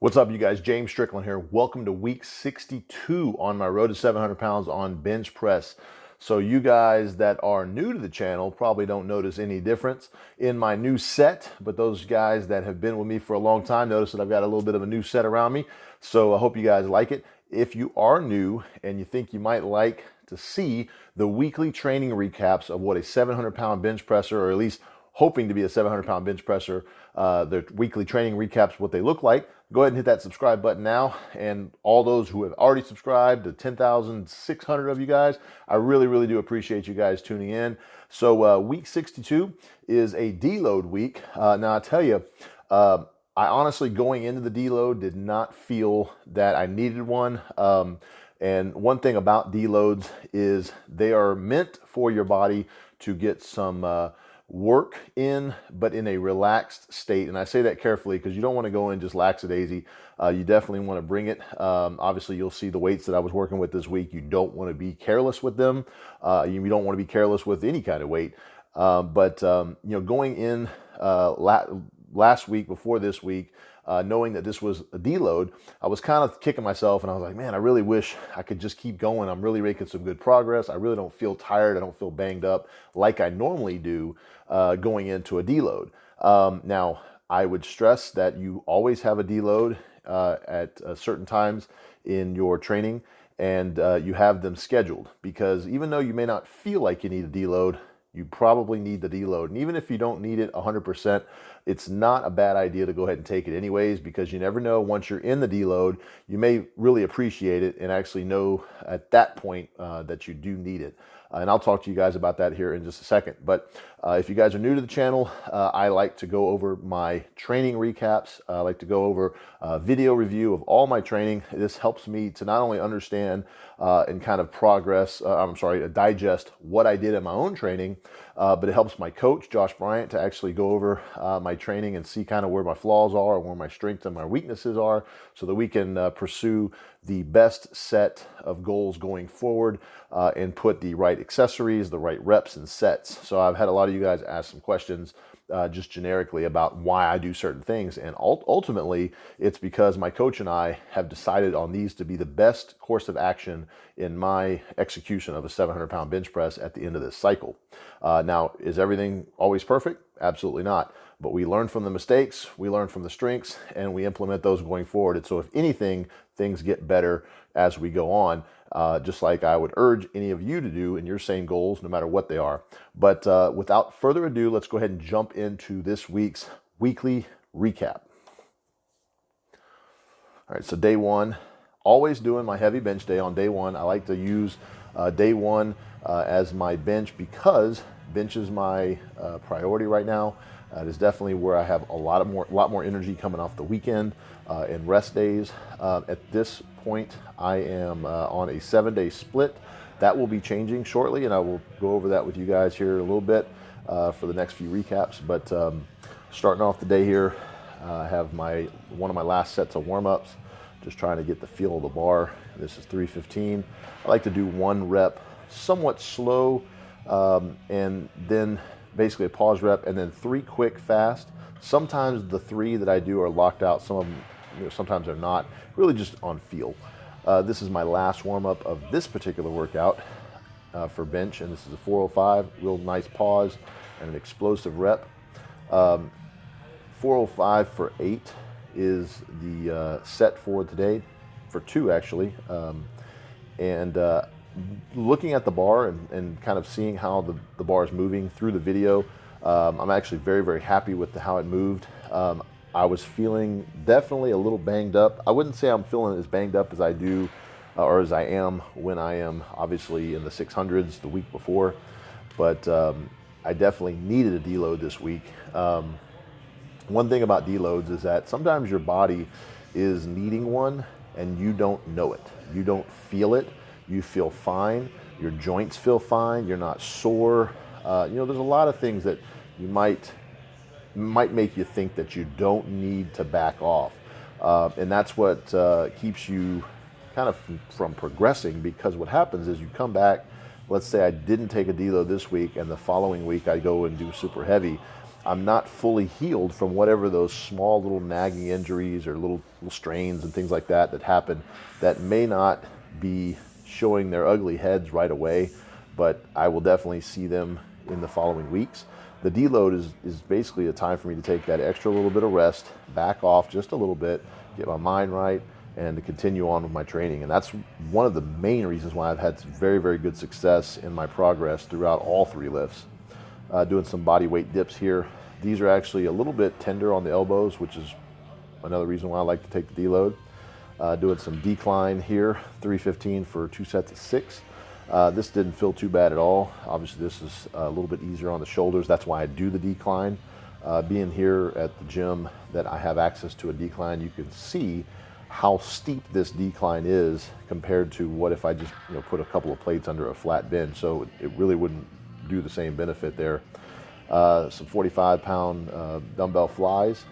What's up, you guys? James Strickland here. Welcome to week 62 on my road to 700 pounds on bench press. So you guys that are new to the channel probably don't notice any difference in my new set, but those guys that have been with me for a long time notice that I've got a little bit of a new set around me. So I hope you guys like it. If you are new and you think you might like to see the weekly training recaps of what a 700 pound bench presser, or at least hoping to be a 700 pound bench presser, their weekly training recaps, what they look like, go ahead and hit that subscribe button now. And all those who have already subscribed, the 10,600 of you guys, I really do appreciate you guys tuning in. So week 62 is a deload week. Now I tell you, I honestly, going into the deload, did not feel that I needed one. And one thing about deloads is they are meant for your body to get some work in, but in a relaxed state. And I say that carefully because you don't want to go in just lackadaisy. You definitely want to bring it. Obviously, you'll see the weights that I was working with this week. You don't want to be careless with them. You don't want to be careless with any kind of weight. But going in last week, before this week, knowing that this was a deload, I was kind of kicking myself and I was like, man, I really wish I could just keep going. I'm really making some good progress. I really don't feel tired. I don't feel banged up like I normally do going into a deload. Now, I would stress that you always have a deload at certain times in your training, and you have them scheduled, because even though you may not feel like you need a deload, you probably need the deload. And even if you don't need it 100%, it's not a bad idea to go ahead and take it anyways, because you never know, once you're in the deload, you may really appreciate it and actually know at that point that you do need it. And I'll talk to you guys about that here in just a second. But if you guys are new to the channel, I like to go over my training recaps. I like to go over a video review of all my training. This helps me to not only understand and kind of digest what I did in my own training, but it helps my coach, Josh Bryant, to actually go over my training and see kind of where my flaws are and where my strengths and my weaknesses are, so that we can pursue the best set of goals going forward and put the right accessories, the right reps and sets. So I've had a lot of you guys ask some questions just generically about why I do certain things. And ultimately, it's because my coach and I have decided on these to be the best course of action in my execution of a 700 pound bench press at the end of this cycle. Now, is everything always perfect? Absolutely not. But we learn from the mistakes, we learn from the strengths, and we implement those going forward. And so if anything, things get better as we go on, just like I would urge any of you to do in your same goals, no matter what they are. But without further ado, let's go ahead and jump into this week's weekly recap. All right, so day one, always doing my heavy bench day on day one. I like to use day one as my bench, because bench is my priority right now. It is definitely where I have a lot more energy coming off the weekend and rest days. At this point, I am on a 7-day split. That will be changing shortly, and I will go over that with you guys here a little bit for the next few recaps. But starting off the day here, I have one of my last sets of warm-ups, just trying to get the feel of the bar. This is 315. I like to do one rep somewhat slow, and then basically a pause rep, and then 3 quick fast. Sometimes the 3 that I do are locked out. Some of them, sometimes they're not. Really just on feel. This is my last warm up of this particular workout for bench, and this is a 405. Real nice pause and an explosive rep. 405 for 8 is the set for today, for 2 actually. Looking at the bar and kind of seeing how the bar is moving through the video, I'm actually very happy with how it moved. I was feeling definitely a little banged up. I wouldn't say I'm feeling as banged up as I do or as I am when I am obviously in the 600s the week before, but I definitely needed a deload this week. One thing about deloads is that sometimes your body is needing one and you don't know it. You don't feel it. You feel fine. Your joints feel fine. You're not sore. There's a lot of things that you might make you think that you don't need to back off. And that's what keeps you kind of from progressing, because what happens is you come back, let's say I didn't take a deload this week, and the following week I go and do super heavy. I'm not fully healed from whatever those small little nagging injuries or little strains and things like that happen that may not be showing their ugly heads right away, but I will definitely see them in the following weeks. The deload is basically a time for me to take that extra little bit of rest, back off just a little bit, get my mind right, and to continue on with my training. And that's one of the main reasons why I've had very, very good success in my progress throughout all 3 lifts. Doing some body weight dips here. These are actually a little bit tender on the elbows, which is another reason why I like to take the deload. Doing some decline here, 315 for 2 sets of 6. This didn't feel too bad at all. Obviously this is a little bit easier on the shoulders. That's why I do the decline. Being here at the gym that I have access to a decline, you can see how steep this decline is compared to what if I just put a couple of plates under a flat bench. So it really wouldn't do the same benefit there. Some 45-pound dumbbell flies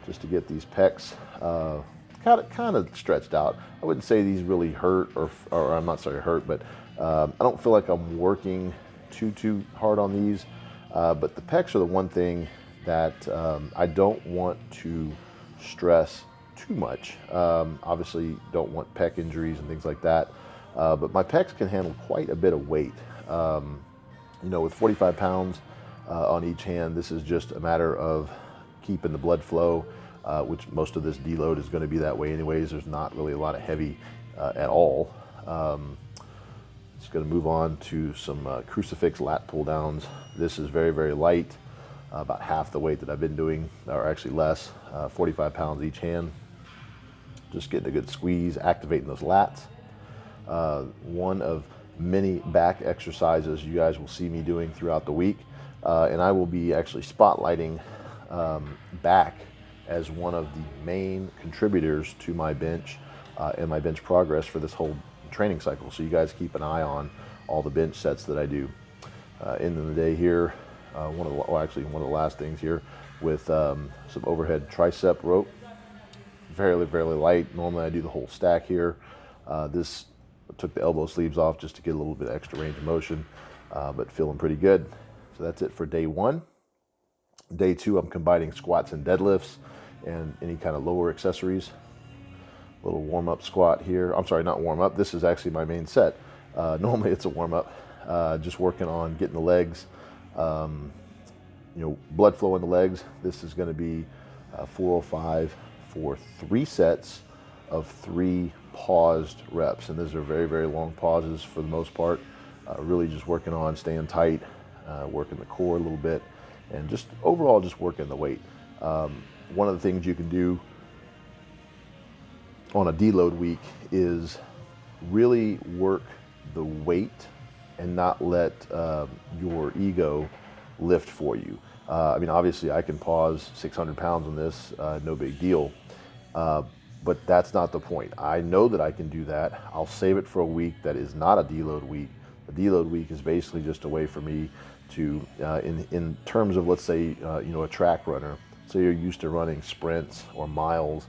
just to get these pecs kind of stretched out. I wouldn't say these really hurt, or I'm not sorry hurt, but I don't feel like I'm working too hard on these. But the pecs are the one thing that I don't want to stress too much. Obviously, don't want pec injuries and things like that. But my pecs can handle quite a bit of weight. With 45 pounds on each hand, this is just a matter of keeping the blood flow, which most of this deload is going to be that way anyways. There's not really a lot of heavy at all. Just going to move on to some crucifix lat pull downs. This is very, very light, about half the weight that I've been doing, or actually less, 45 pounds each hand. Just getting a good squeeze, activating those lats. One of many back exercises you guys will see me doing throughout the week. And I will be actually spotlighting back as one of the main contributors to my bench and my bench progress for this whole training cycle. So you guys keep an eye on all the bench sets that I do. End of the day here, one of the last things here with some overhead tricep rope. Fairly light. Normally I do the whole stack here. This took the elbow sleeves off just to get a little bit extra range of motion, but feeling pretty good. So that's it for day 1. Day 2, I'm combining squats and deadlifts and any kind of lower accessories. A little warm-up squat here. I'm sorry, not warm-up. This is actually my main set. Normally it's a warm-up. Just working on getting the legs, blood flow in the legs. This is going to be 405 for 3 sets of 3 paused reps. And these are very, very long pauses for the most part. Really just working on staying tight, working the core a little bit, and just overall just working the weight. One of the things you can do on a deload week is really work the weight and not let your ego lift for you. Obviously I can pause 600 pounds on this, no big deal. But that's not the point. I know that I can do that. I'll save it for a week that is not a deload week. A deload week is basically just a way for me to, in terms of, let's say, a track runner. So you're used to running sprints or miles.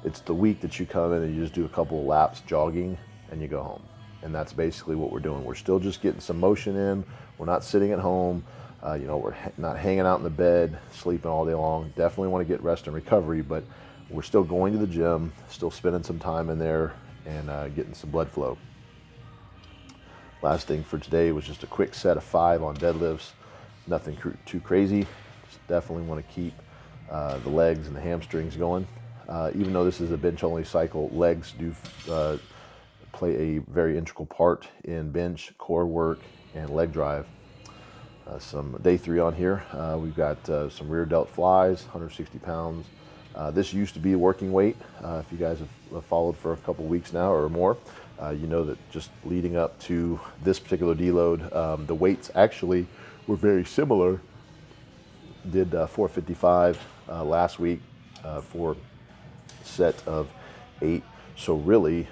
It's the week that you come in and you just do a couple of laps jogging and you go home. And that's basically what we're doing. We're still just getting some motion in. We're not sitting at home. We're not hanging out in the bed, sleeping all day long. Definitely want to get rest and recovery, but we're still going to the gym, still spending some time in there and getting some blood flow. Last thing for today was just a quick set of 5 on deadlifts. Nothing too crazy. Just definitely want to keep the legs and the hamstrings going. Even though this is a bench-only cycle, legs do play a very integral part in bench, core work, and leg drive. Some day 3 on here. We've got some rear delt flies, 160 pounds. This used to be a working weight. If you guys have followed for a couple weeks now or more, you know that just leading up to this particular deload, the weights actually were very similar. Did 455 last week for a set of 8. So really,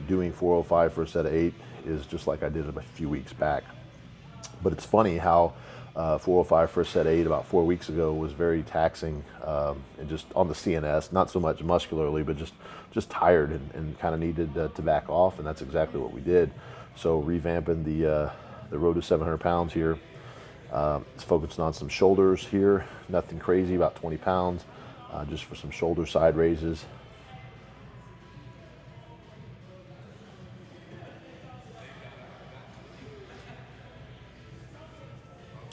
doing 405 for a set of 8 is just like I did it a few weeks back. But it's funny how 405 for a set of 8 about 4 weeks ago was very taxing and just on the CNS, not so much muscularly, but just tired and kind of needed to back off, and that's exactly what we did. So revamping the road to 700 pounds here, It's focusing on some shoulders here, nothing crazy, about 20 pounds, just for some shoulder side raises.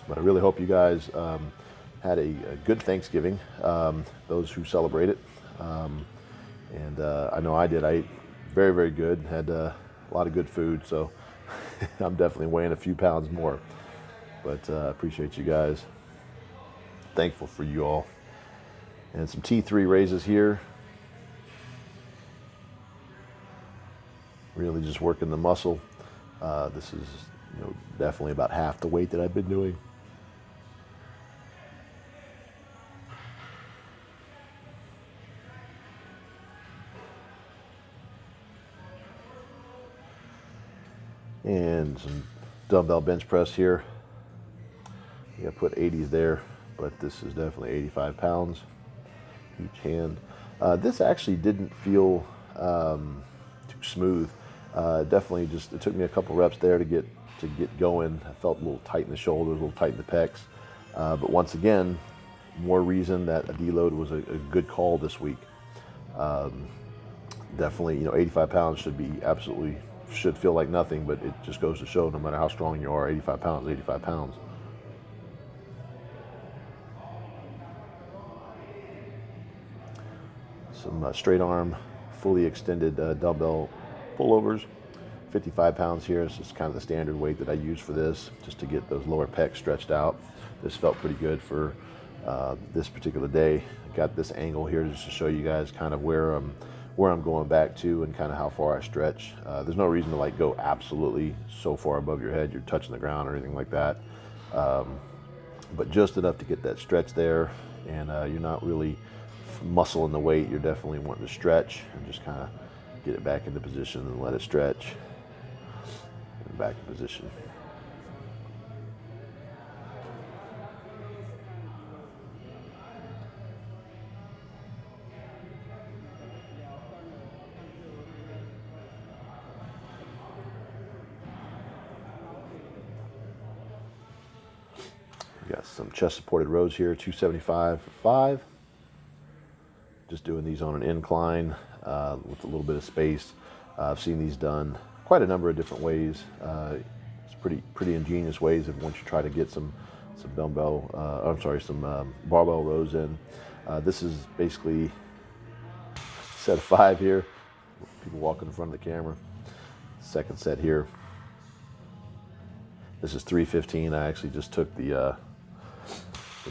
But I really hope you guys had a good Thanksgiving, those who celebrate it. And I know I did. I ate very, very good, had a lot of good food, so I'm definitely weighing a few pounds more. But appreciate you guys. Thankful for you all. And some T3 raises here. Really just working the muscle. This is definitely about half the weight that I've been doing. And some dumbbell bench press here. I put 80s there, but this is definitely 85 pounds each hand. This actually didn't feel too smooth. Definitely it took me a couple reps there to get going. I felt a little tight in the shoulders, a little tight in the pecs. But once again, more reason that a deload was a good call this week. Definitely, 85 pounds should feel like nothing, but it just goes to show no matter how strong you are, 85 pounds, 85 pounds. Some straight arm, fully extended dumbbell pullovers, 55 pounds here. This is kind of the standard weight that I use for this, just to get those lower pecs stretched out. This felt pretty good for this particular day. I got this angle here just to show you guys kind of where I'm going back to and kind of how far I stretch. There's no reason to go absolutely so far above your head you're touching the ground or anything like that, but just enough to get that stretch there, and you're not really muscling the weight. You're definitely wanting to stretch and just kind of get it back into position and let it stretch and back in position. Got some chest supported rows here, 275 for 5. Just doing these on an incline with a little bit of space. I've seen these done quite a number of different ways. It's pretty ingenious ways of once you try to get some barbell rows in. This is basically set of 5 here. People walking in front of the camera. Second set here. This is 315. I actually just took the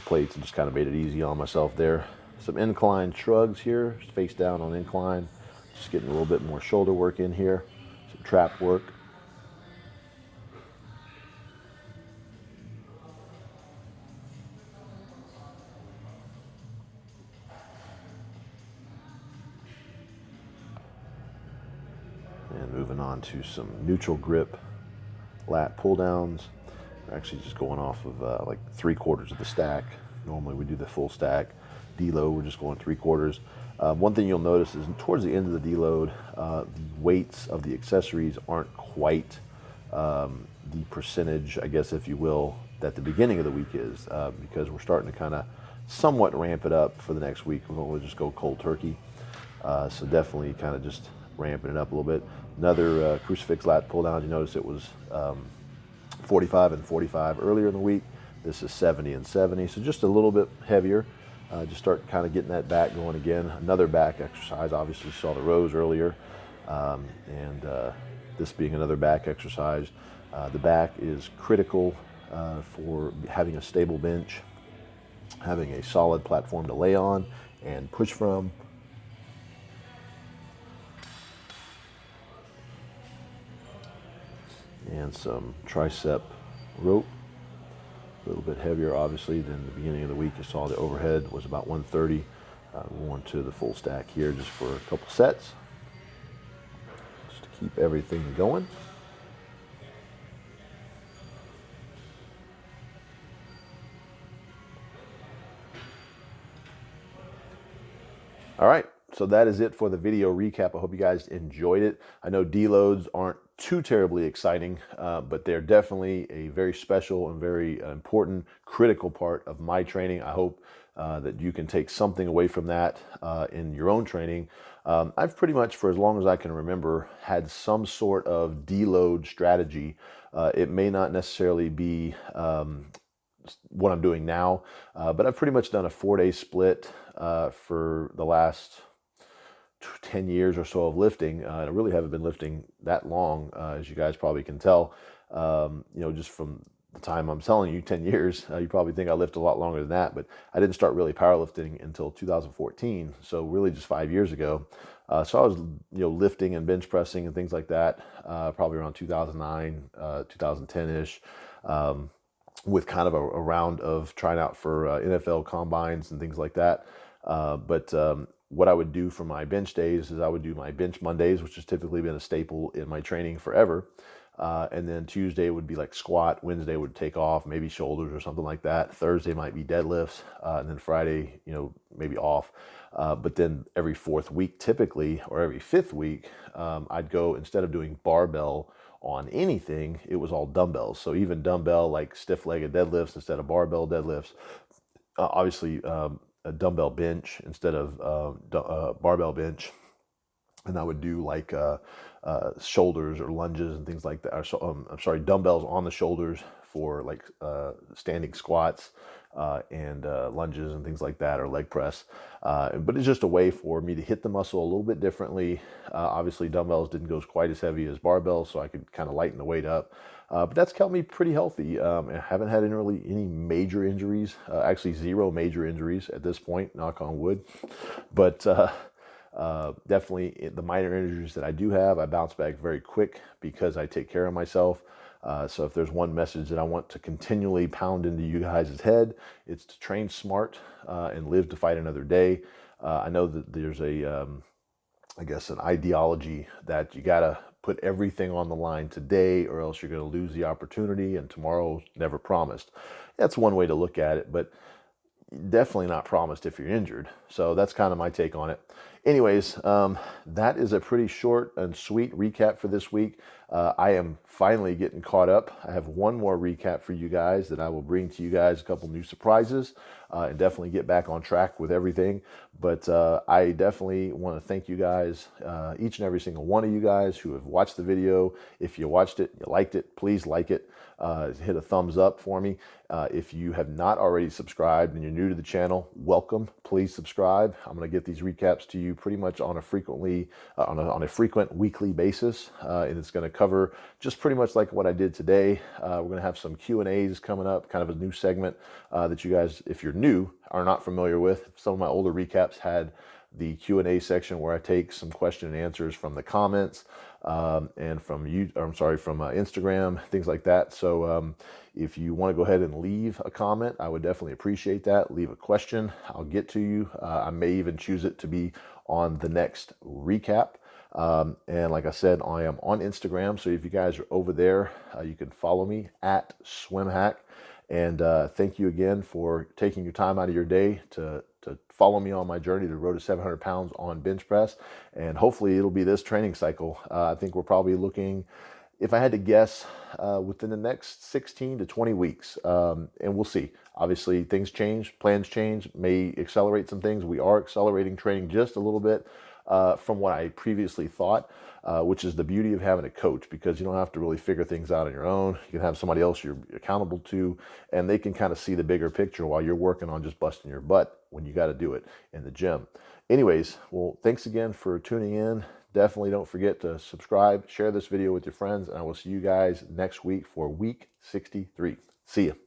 plates and just kind of made it easy on myself there. Some incline shrugs here, face down on incline. Just getting a little bit more shoulder work in here. Some trap work. And moving on to some neutral grip lat pull downs. We're actually just going off of like 3/4 of the stack. Normally we do the full stack. Deload, we're just going 3/4. One thing you'll notice is towards the end of the deload, the weights of the accessories aren't quite the percentage, I guess, if you will, that the beginning of the week is, because we're starting to kind of somewhat ramp it up for the next week. We won't just go cold turkey. So definitely kind of just ramping it up a little bit. Another crucifix lat pull down. You notice it was 45 and 45 earlier in the week. This is 70 and 70, so just a little bit heavier. Just start kind of getting that back going again. Another back exercise. Obviously, you saw the rows earlier, and this being another back exercise. The back is critical for having a stable bench, having a solid platform to lay on and push from. And some tricep rope, a little bit heavier obviously than the beginning of the week. You saw the overhead was about 130. We're going to the full stack here just for a couple sets, just to keep everything going. All right, so that is it for the video recap. I hope you guys enjoyed it. I know deloads aren't too terribly exciting, but they're definitely a very special and very important, critical part of my training. I hope that you can take something away from that in your own training. I've pretty much, for as long as I can remember, had some sort of deload strategy. It may not necessarily be what I'm doing now, but I've pretty much done a 4-day split for the last 10 years or so of lifting. I really haven't been lifting that long, as you guys probably can tell. Just from the time I'm telling you, 10 years, you probably think I lift a lot longer than that, but I didn't start really powerlifting until 2014. So really just 5 years ago. So I was, lifting and bench pressing and things like that, probably around 2009, 2010-ish, with kind of a round of trying out for NFL combines and things like that. But what I would do for my bench days is I would do my bench Mondays, which has typically been a staple in my training forever. And then Tuesday would be like squat, Wednesday would take off, maybe shoulders or something like that. Thursday might be deadlifts, and then Friday, maybe off. But then every fourth week typically, or every fifth week, I'd go, instead of doing barbell on anything, it was all dumbbells. So even dumbbell, like stiff-legged deadlifts instead of barbell deadlifts. Obviously, a dumbbell bench instead of barbell bench. And I would do like shoulders or lunges and things like that. I'm sorry, dumbbells on the shoulders for like standing squats and lunges and things like that, or leg press. But it's just a way for me to hit the muscle a little bit differently. Obviously, dumbbells didn't go quite as heavy as barbells, so I could kind of lighten the weight up. But that's kept me pretty healthy. I haven't had any major injuries. Actually, 0 major injuries at this point, knock on wood. But definitely the minor injuries that I do have, I bounce back very quick because I take care of myself. So if there's one message that I want to continually pound into you guys' head, it's to train smart and live to fight another day. I know that there's an ideology that you gotta put everything on the line today or else you're gonna lose the opportunity, and tomorrow's never promised. That's one way to look at it, but definitely not promised if you're injured. So that's kind of my take on it. Anyways, that is a pretty short and sweet recap for this week. I am finally getting caught up. I have one more recap for you guys that I will bring to you guys, a couple new surprises, and definitely get back on track with everything. But I definitely want to thank you guys, each and every single one of you guys who have watched the video. If you watched it, you liked it, please like it. Hit a thumbs up for me. If you have not already subscribed and you're new to the channel, welcome. Please subscribe. I'm going to get these recaps to you pretty much on a frequent weekly basis, and it's going to cover just pretty much like what I did today. We're going to have some Q&As coming up, kind of a new segment that you guys, if you're new, are not familiar with. Some of my older recaps had the Q&A section where I take some question and answers from the comments and from Instagram, things like that. So if you want to go ahead and leave a comment, I would definitely appreciate that. Leave a question, I'll get to you. I may even choose it to be on the next recap. And like I said, I am on Instagram, so if you guys are over there, you can follow me at SwimHack. And thank you again for taking your time out of your day to follow me on my journey to road to 700 pounds on bench press. And hopefully it'll be this training cycle. I think we're probably looking, if I had to guess, within the next 16 to 20 weeks. And we'll see. Obviously, things change, plans change, may accelerate some things. We are accelerating training just a little bit from what I previously thought, which is the beauty of having a coach, because you don't have to really figure things out on your own. You can have somebody else you're accountable to, and they can kind of see the bigger picture while you're working on just busting your butt when you got to do it in the gym. Anyways, well, thanks again for tuning in. Definitely don't forget to subscribe, share this video with your friends, and I will see you guys next week for week 63. See ya.